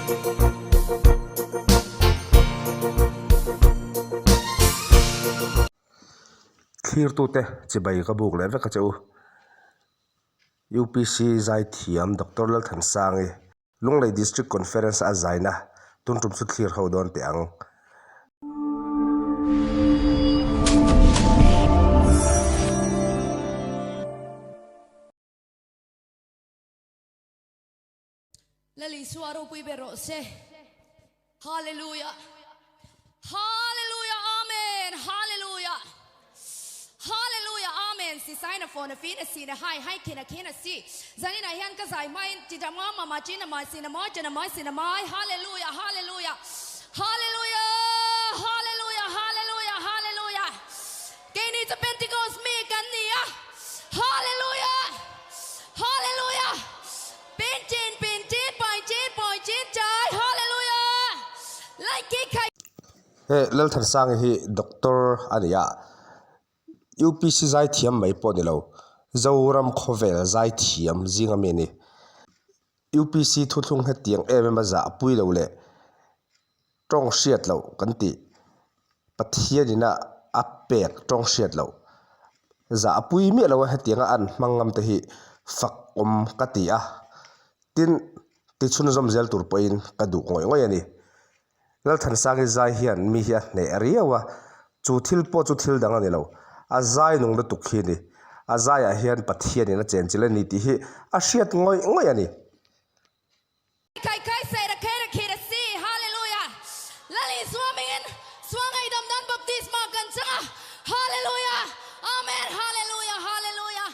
thir tu te chibai ka buk le ka cheu UPC zai thiam Dr. Lal Than Sangi Lunglei District Conference a zaina tuntum su thlir ho don te ang Lali suaro pui bero se hallelujah hallelujah amen hallelujah hallelujah amen si sign for the feet si the high kina si zani na hian ka zai mai ti da mama china mai si na mai china mai hallelujah hallelujah hallelujah hallelujah hallelujah hallelujah ke ni to Pentecost me kan ni ya hallelujah hallelujah Pentin point jai hallelujah like kai he Lal Than Sangi hi Dr. ania UPC zai thiam mai po ni lo zoram khovel zai thiam zinga me ni UPC thuthung he tiang em za pui lo le tong hriat lo kan ti pathianina apek tong hriat lo za pui mi lo he tianga an mangam te hi fak kati a tin ti chun zom zel tur poin ka du ngoi ani Lal Than Sangi zai hian mi hian ne ariawa chu thil po chu thil dang ani lo a zai nung da tukhi ni a zai a hian pathian ina chen chila ni ti hi a hriat ngoi ani kai sai da kera si hallelujah lali swimming in swangai dam dan baptisma kan changa hallelujah amen hallelujah hallelujah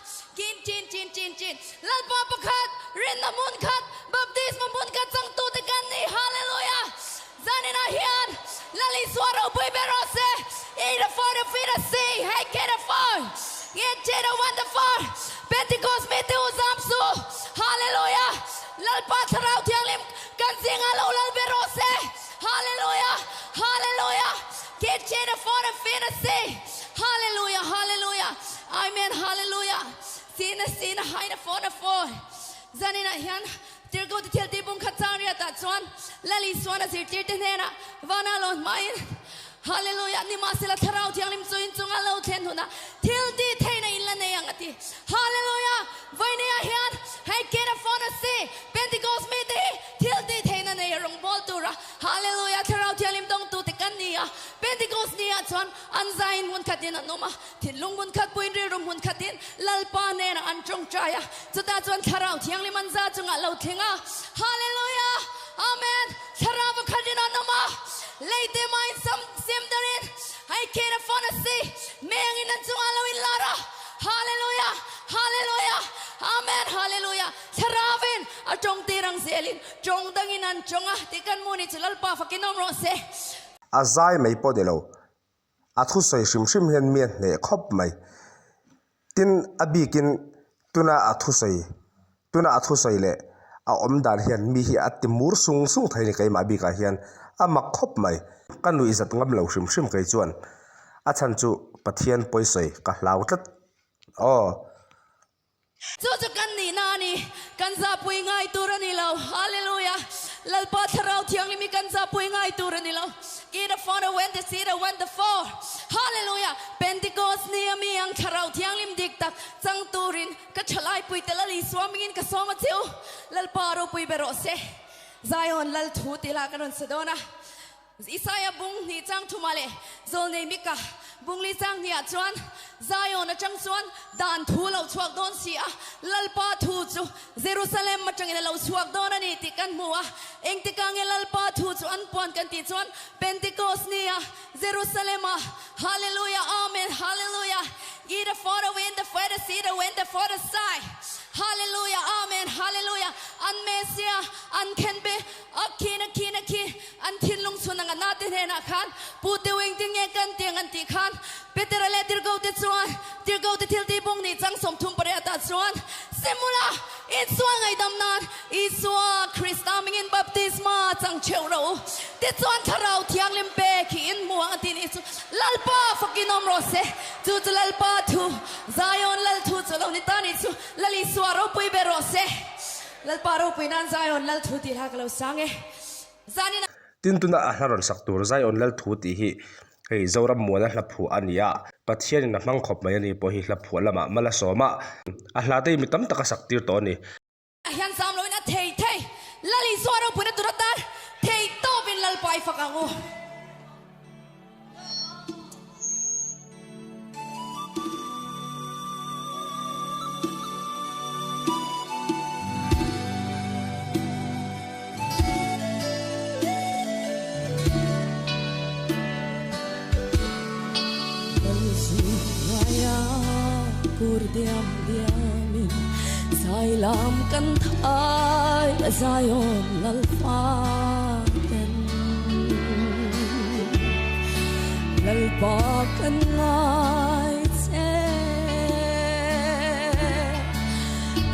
chin lal pa pakhat rin na mun khat baptisma mun khat chang tu te kan ni hallelujah zanina hian lali swaro pui berose ida for the feet see hey get a fire get jeda wonderful Pentecost me te uzamsu hallelujah lal pa tharau thianglim kan sing alo lal berose hallelujah hallelujah get jeda for the feet see hallelujah hallelujah amen hallelujah sina haina for the four zanina hian tirgo te thil ti bung khatsaria ta chuan lali swana sir tir te nena wana lon main hallelujah ni masila tharau thianglim chuin chunga lo thlen huna thil ti theina illa ne angati hallelujah vaine hian hai kera phone se Pentecost me te thil ti theina ne rong bol tura hallelujah tharau thianglim dong tu te kan nia Pentecost nia chuan anzain mun khatin anoma thilung mun khat puin ri rum mun khatin lalpa ne na an chong chaya chuta chuan tharau thianglim anza chunga lo thenga hallelujah amen tharau khatin anoma leite mai sam sim darin hai kera phone se mengin an chunga lo in lara hallelujah hallelujah amen hallelujah tharawin atong tirang selin chong dangin an chonga tikan muni chilalpa fakinom ro se azai mai po de lo athu soi shim hen mian ne khop mai tin abikin tuna athu soi le a om dan hian mi hi atimur sung thaini kai ma bi ka hian ama khop mai kanu izat ngam lo shim kai chuan a chan chu pathian poisoi ka hlautat Chuchu kan ni nani kan za pui ngai turani lo hallelujah lalpa tharau thiang limi kan za pui ngai turani lo ida for when the see the wonderful hallelujah Pentecost ni ami ang tharau thiang lim dik tak chang turin ka thalai pui telali swamingin ka soma chiu lalpa ro pui berose Zion lal thu tila kanon sedona Isaiah bung ni chang thumale zol nei mika bung li chang nia chuan Zion a chang chuan dan thu lo chuak don sia lalpa thu chu Jerusalem ma changin lo chuak don ani ti kan muwa eng ti kang lalpa thu chu an pon kan ti chuan Pentecost nia Jerusalem hallelujah amen hallelujah either for the wind the for the sea the wind the for the side hallelujah amen hallelujah an mesia an can be akin an thilung sunang natin hena khan puti wing ting ye kan ting an ti khan peter le tir go te til ti bung ni chang som thum pare ta chuan simula in swang ai dam nan I swa Christaming in baptisma chang chero te chuan tharau thiang lim pe ki in muang tin I lalpa fakinom rose tu lalpa thu Zion lal thu chalo ni tani chu lali swaro pui berose lalpa ro pui nan Zion lal thu ti hak lo sange zanina tin tuna a hlaron sak tur zai on lal thu ti hi hei zoram muana hla phu ania pathian in a hmang khop mai ani po hi hla phu lama mala soma a hla te mi tam taka sak tir to ni hian sam loina thei thei lali zuaro puna turatar thei to bin lal pai fakangu diam diamin sai lam kan thai sai on lal fa ten lal pa kan ngai che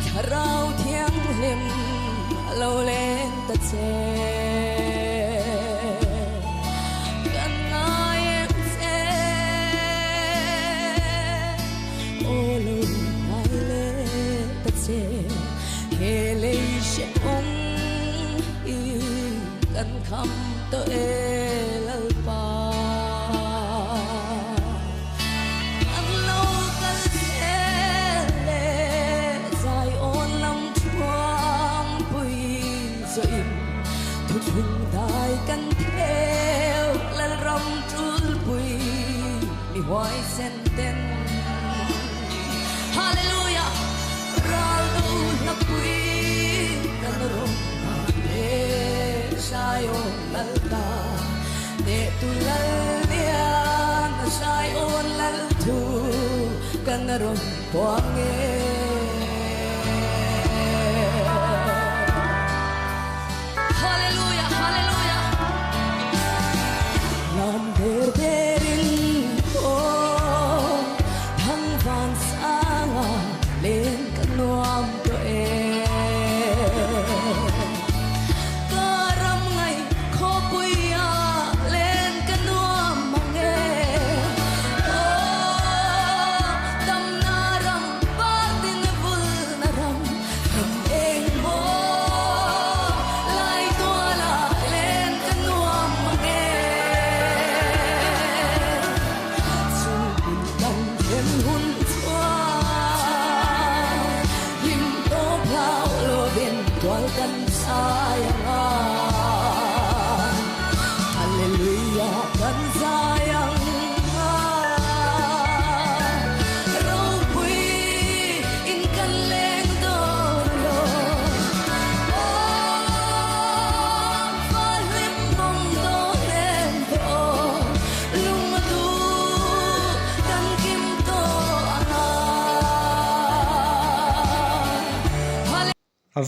tharau thiang lim lo len ta che kham to el pa an lo kal le zai on lam chuang pui zoi thu thung dai kan theo lal ram chul pui mi hoai sen ten hallelujah ral do na pui kan rom sai on lal ta de tu lal dia sai on lal tu kan ron poang e hallelujah hallelujah lam derin o thang van sanga len kan nuam to e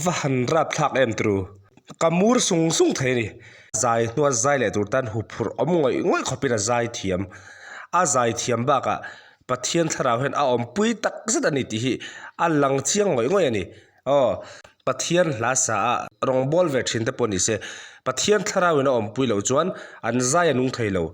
vahan rap thak em tru kamur sung sung thei ni zai nuwa zai le tur tan hu phur om ngoi khopina zai thiam a zai thiam ba ka pathian tharau hen a om pui tak zat ani ti hi a lang chiang ngoi ani pathian hla sa rong bol ve thin te poni se pathian tharau en om pui lo chuan an zai anung thei lo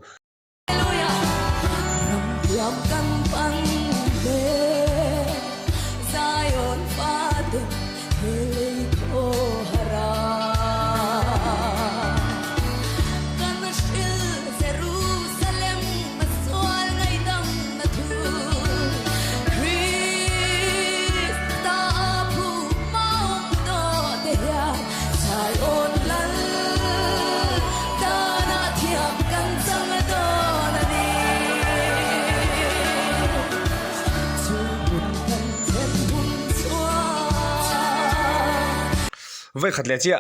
vậy khát lẽ chia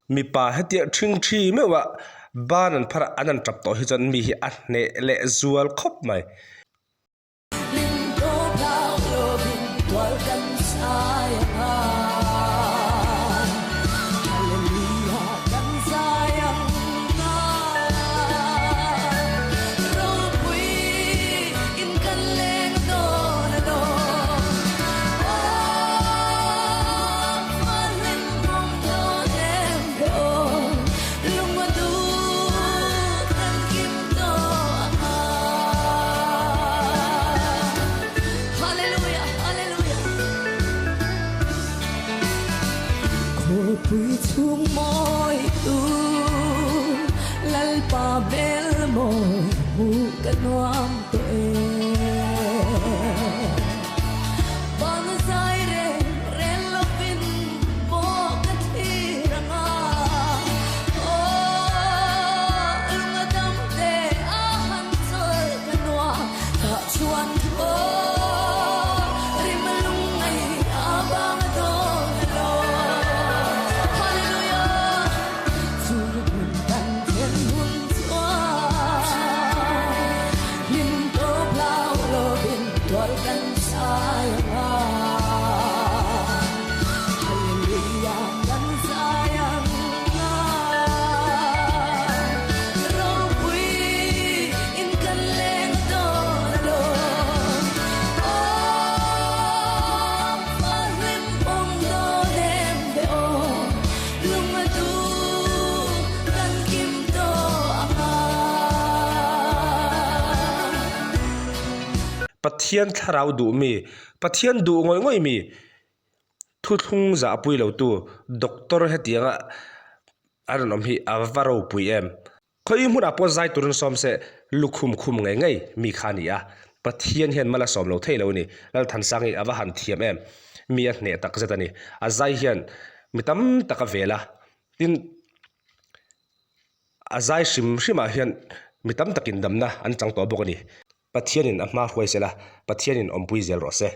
mi pa hết tiệt trinh chi mấy vợ ba lần phát anh chập tổ hi chân mi hi ăn nè lệ dual khóc mày pa bel mo hu ka nuam to e Buenos Aires relo pin mo ka tiranga oh lunga dam te ahan sol ka nuam ka chuan ko rimalungay abang do lo hallelujah zulun tan thiên hun chua lim to blau lo bin tual kan sayang hallelujah kan sayang rong pui in kan leng do lo Farim pong do dem be o lumadu kan kim to anga Pathian tharau du mi pathian du ngoi ngoi mi thu thung za pui lo tu doctor hetianga aron hi avaro pui em khoi mun apo zai turun som se lukhum khum ngai ngai mi khania pathian hian mala som lo thei lo ni lal than sangi ava han thiam em mi a hne tak zetani a zai hian mitam taka vela tin a zai shima hian mitam takin damna an chang to bokani pathianin a hma hruai sela pathianin ompui zel ro se